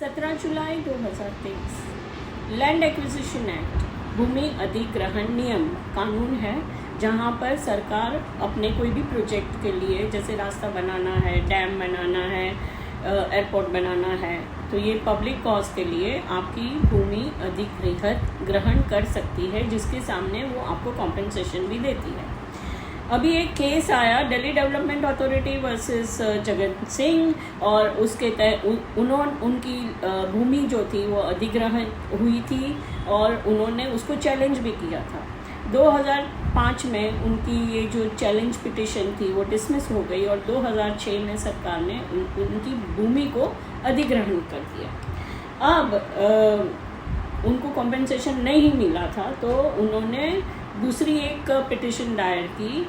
17 जुलाई 2023 land acquisition act भूमि अधिग्रहण नियम कानून है, जहां पर सरकार अपने कोई भी प्रोजेक्ट के लिए, जैसे रास्ता बनाना है, डैम बनाना है, एयरपोर्ट बनाना है, तो ये पब्लिक कॉज के लिए आपकी भूमि अधिग्रहण कर सकती है, जिसके सामने वो आपको कॉम्पेंसेशन भी देती है। अभी एक केस आया Delhi development authority versus Jagat Singh, और उसके तहत उनकी भूमि जो थी वो अधिग्रहण हुई थी और उन्होंने उसको चैलेंज भी किया था। 2005 में उनकी ये जो चैलेंज पिटिशन थी वो डिसमिस हो गई और 2006 में सरकार ने उनकी भूमि को अधिग्रहण कर दिया। अब उनको कॉम्पेंसेशन नहीं मिला था, तो उन्होंने दूसरी एक पिटिशन दायर की,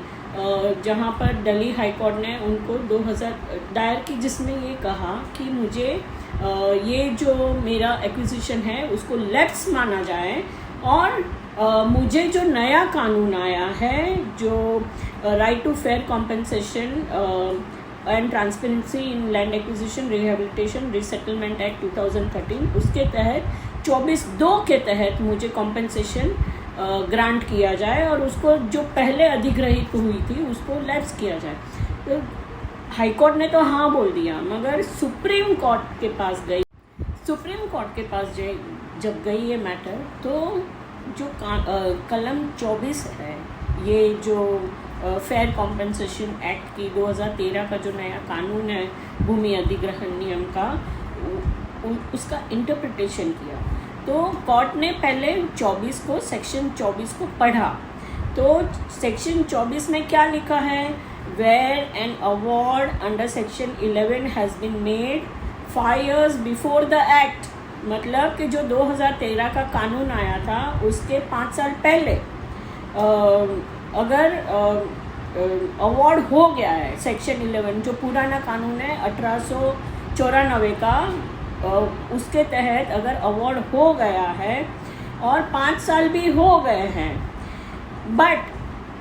जहां पर दिल्ली हाई कोर्ट ने उनको 2000 दायर की, जिसमें ये कहा कि मुझे ये जो मेरा एक्विजिशन है उसको लैप्स माना जाए, और मुझे जो नया कानून आया है, जो right to fair compensation and transparency in land acquisition rehabilitation resettlement act 2013, उसके तहत 24(2) के तहत मुझे कॉम्पेंसेशन ग्रांट किया जाए और उसको जो पहले अधिग्रहित हुई थी उसको लैप्स किया जाए। तो हाई कोर्ट ने तो हाँ बोल दिया, मगर सुप्रीम कोर्ट के पास गई। सुप्रीम कोर्ट के पास जब गई ये मैटर, तो जो कलम 24 है, ये जो फेयर कॉम्पेंसेशन एक्ट की 2013 का जो नया कानून है भूमि अधिग्रहण नियम का, उसका इंटरप्रिटेशन किया। तो कोर्ट ने पहले 24 को, सेक्शन 24 को पढ़ा। तो सेक्शन 24 में क्या लिखा है? Where an award under section 11 has been made 5 years before the act, मतलब कि जो 2013 का कानून आया था उसके 5 साल पहले अगर अवार्ड हो गया है, सेक्शन 11 जो पुराना कानून है 1894 का, उसके तहत अगर अवार्ड हो गया है और 5 साल भी हो गए हैं, but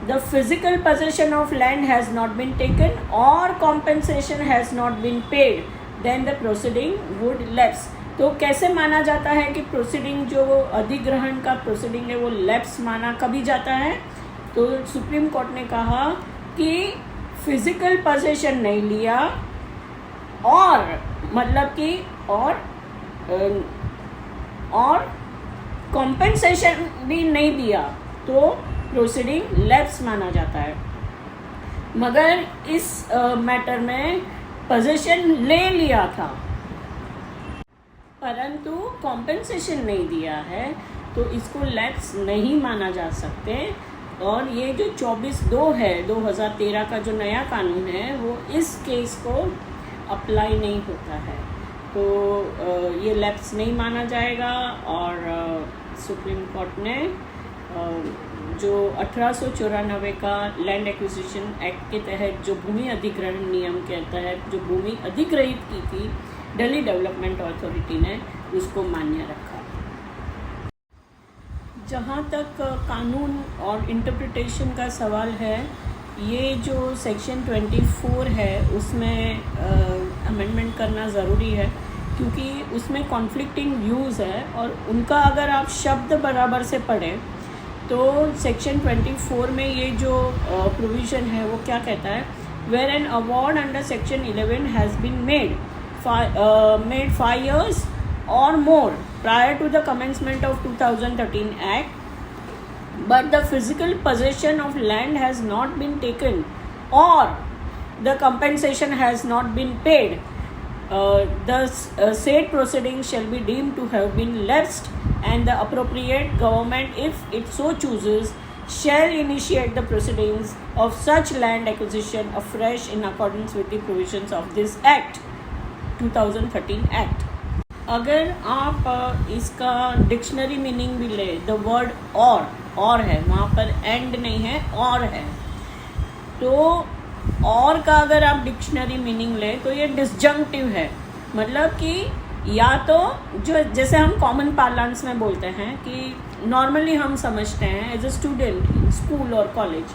the physical possession of land has not been taken और compensation has not been paid, then the proceeding would lapse. तो कैसे माना जाता है कि प्रोसीडिंग, जो अधिग्रहण का प्रोसीडिंग है, वो लैप्स माना कभी जाता है? तो सुप्रीम कोर्ट ने कहा कि फिजिकल पोजेशन नहीं लिया, और मतलब कि और कॉम्पेंसेशन भी नहीं दिया, तो प्रोसीडिंग लैप्स माना जाता है। मगर इस मैटर में पोजेशन ले लिया था परंतु कॉम्पेंसेशन नहीं दिया है, तो इसको लैप्स नहीं माना जा सकते। और ये जो 24(2) है 2013 का जो नया कानून है, वो इस केस को अप्लाई नहीं होता है, तो ये लैप्स नहीं माना जाएगा। और सुप्रीम कोर्ट ने जो 1894 का लैंड एक्विजिशन एक्ट के तहत जो भूमि अधिग्रहण नियम के तहत जो भूमि अधिग्रहित की थी दिल्ली डेवलपमेंट अथॉरिटी ने, उसको मान्य रखा। जहाँ तक कानून और इंटरप्रिटेशन का सवाल है, ये जो सेक्शन 24 है उसमें अमेंडमेंट करना ज़रूरी है, क्योंकि उसमें कॉन्फ्लिक्टिंग व्यूज़ है, और उनका अगर आप शब्द बराबर से पढ़ें तो सेक्शन 24 में ये जो प्रोविज़न है वो क्या कहता है? Where an award under section 11 has been made 5 years or more prior to the commencement of 2013 Act, but the physical possession of land has not been taken or the compensation has not been paid, the said proceedings shall be deemed to have been lapsed, and the appropriate government, if it so chooses, shall initiate the proceedings of such land acquisition afresh in accordance with the provisions of this Act 2013 Act। अगर आप इसका dictionary meaning भी ले, the word और है, वहाँ पर and नहीं है, और है, तो और का अगर आप डिक्शनरी मीनिंग ले तो ये डिसजंक्टिव है, मतलब कि या तो जो जैसे हम कॉमन पार्लेंस में बोलते हैं कि नॉर्मली हम समझते हैं as a student in school और कॉलेज,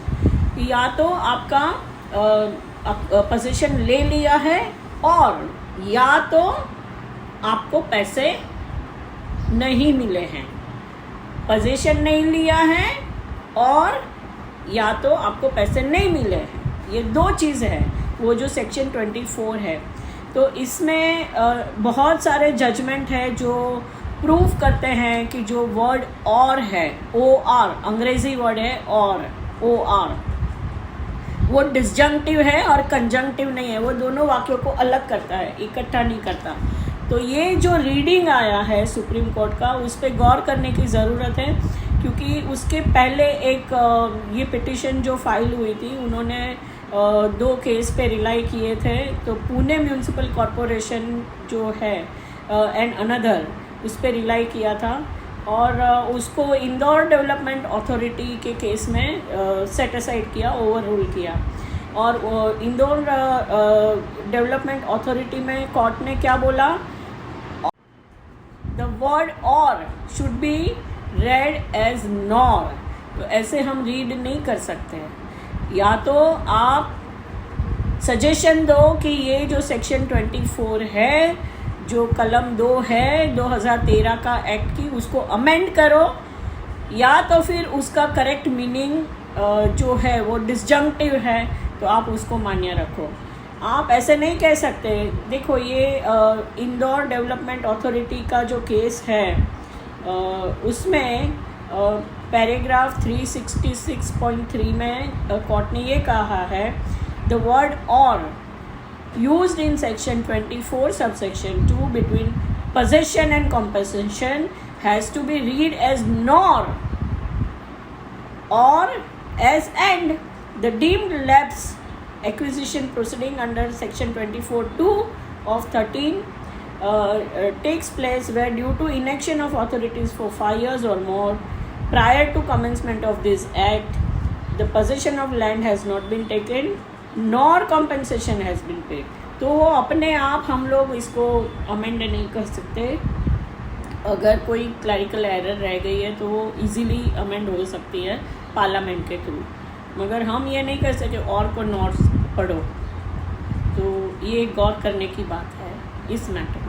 या तो आपका पोजीशन ले लिया है, और या तो आपको पैसे नहीं मिले हैं, पोजीशन नहीं लिया है और या तो आपको पैसे नहीं मिले हैं। ये दो चीज़ है वो जो सेक्शन 24 है। तो इसमें बहुत सारे जजमेंट है जो प्रूव करते हैं कि जो वर्ड और है, ओ आर, अंग्रेजी वर्ड है और, ओ आर, वो डिसजंक्टिव है और कंजंक्टिव नहीं है। वो दोनों वाक्यों को अलग करता है, इकट्ठा नहीं करता। तो ये जो रीडिंग आया है सुप्रीम कोर्ट का, उस पर गौर करने की ज़रूरत है, क्योंकि उसके पहले एक ये पिटिशन जो फाइल हुई थी, उन्होंने 2 केस पे रिलाई किए थे। तो पुणे म्यूनिसिपल कॉरपोरेशन जो है एंड अनदर, उस पर रिलाई किया था और उसको इंदौर डेवलपमेंट अथॉरिटी के केस में सेट असाइड किया, ओवर रूल किया। और इंदौर डेवलपमेंट अथॉरिटी में कोर्ट ने क्या बोला, the word or should be read as nor. तो ऐसे हम रीड नहीं कर सकते। या तो आप सजेशन दो कि ये जो सेक्शन 24 है, जो कलम 2 है 2013 का एक्ट की, उसको अमेंड करो, या तो फिर उसका करेक्ट मीनिंग जो है वो डिसजंक्टिव है, तो आप उसको मान्य रखो। आप ऐसे नहीं कह सकते। देखो ये इंदौर डेवलपमेंट अथॉरिटी का जो केस है उसमें पैराग्राफ 366.3 में कोर्ट ने ये कहा है, द वर्ड और used in section 24 subsection 2 between possession and compensation has to be read as nor or as and. The deemed lapse acquisition proceeding under section 24(2) of 13 takes place where due to inaction of authorities for 5 years or more prior to commencement of this act, the possession of land has not been taken nor compensation has been paid. तो वो अपने आप हम लोग इसको amend नहीं कर सकते। अगर कोई क्लरिकल एरर रह गई है तो वो इजीली अमेंड हो सकती है पार्लियामेंट के थ्रू, मगर हम ये नहीं कर सकते और को नॉर्स पढ़ो। तो ये गौर करने की बात है इस मैटर में।